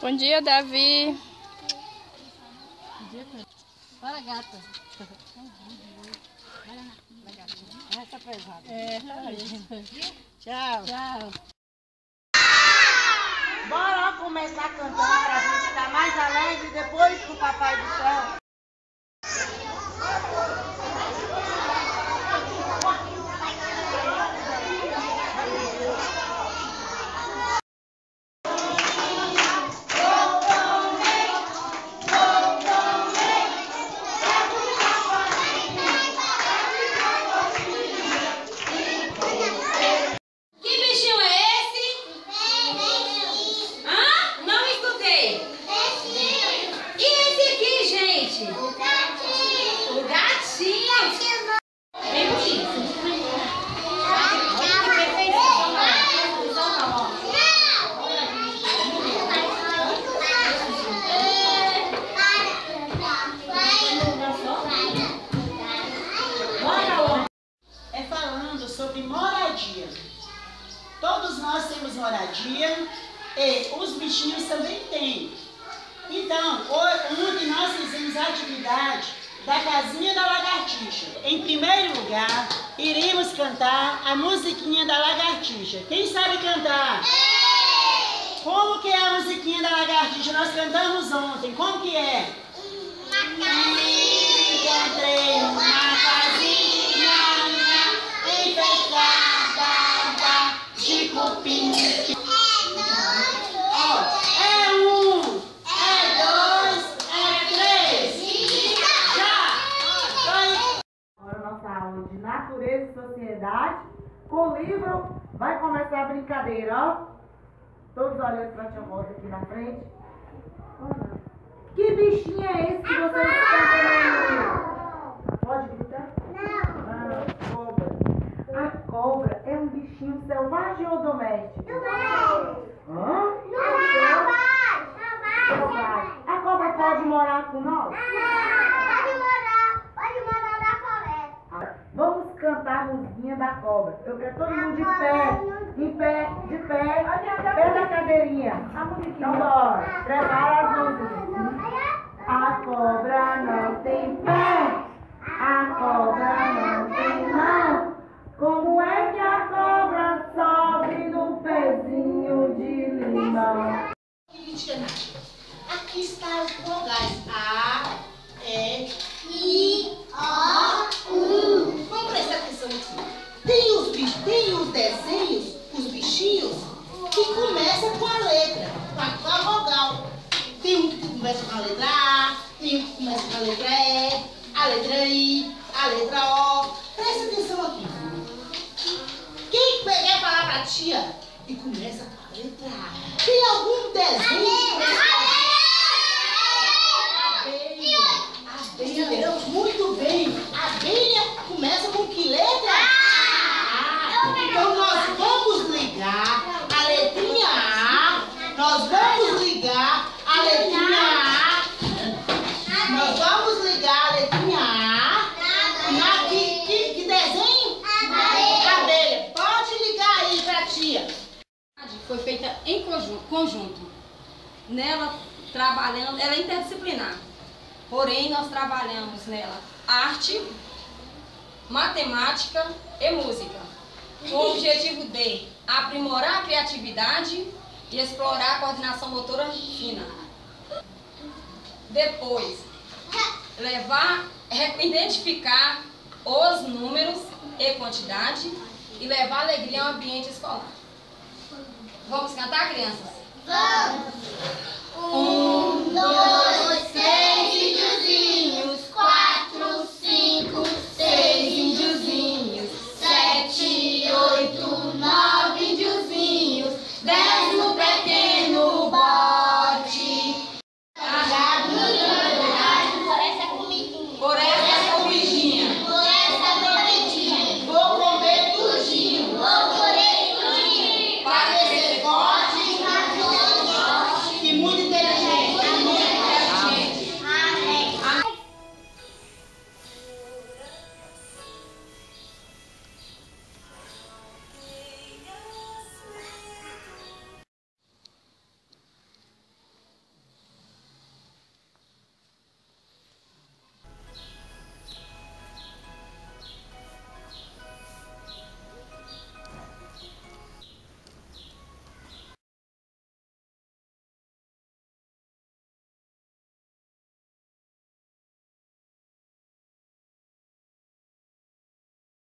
Bom dia, Davi. Bom dia, bora, gata. Essa pesada. Tchau. Tchau. Bora começar cantando pra gente ficar mais alegre depois do Papai do Céu. Sobre moradia. Todos nós temos moradia e os bichinhos também têm. Então, ontem nós fizemos a atividade da casinha da lagartixa. Em primeiro lugar, iríamos cantar a musiquinha da lagartixa. Quem sabe cantar? Como que é a musiquinha da lagartixa? Nós cantamos ontem. Como que é? Encontrei uma casinha enfeitada de cupim. É um, é dois, é três. Já! Agora nossa aula de natureza e sociedade. Com o livro vai começar a brincadeira, ó. Todos olhando para a tia Rosa aqui na frente. Que bichinho é esse que vocês estão vendo? Pode gritar? Não. Cobra. A cobra é um bichinho selvagem ou doméstico? Doméstico. Hã? Selvagem. A cobra pode morar com nós? Pode morar na floresta. Vamos cantar a musiquinha da cobra. Eu quero todo mundo de pé, de pé da cadeirinha. Então bora, prepara as músicas. A cobra não tem pé, a cobra não tem mão. Como é que a cobra sobe no pezinho de limão? Aqui está os vogais A, E, I, O, U. Vamos prestar atenção aqui. Tem os desenhos, os bichinhos, que começam com a letra, com a vogal. Tem um que começa com a letra A, tem um que começa com a letra E, a letra I, a letra O. Presta atenção aqui. Quem quer falar pra tia e começa com a letra A? Tem algum desenho? Abelha. Muito bem. A abelha começa com que letra? A. Então nós vamos ligar a letrinha A. Nós vamos ligar a letrinha A. Nós vamos ligar a letrinha A. Que desenho? Abelha. Pode ligar aí pra tia. Foi feita em conjunto. Nela, trabalhando, ela é interdisciplinar. Porém, nós trabalhamos nela arte, matemática e música, com o objetivo de aprimorar a criatividade e explorar a coordenação motora fina. Depois, identificar os números e quantidade e levar alegria ao ambiente escolar. Vamos cantar, crianças? Vamos!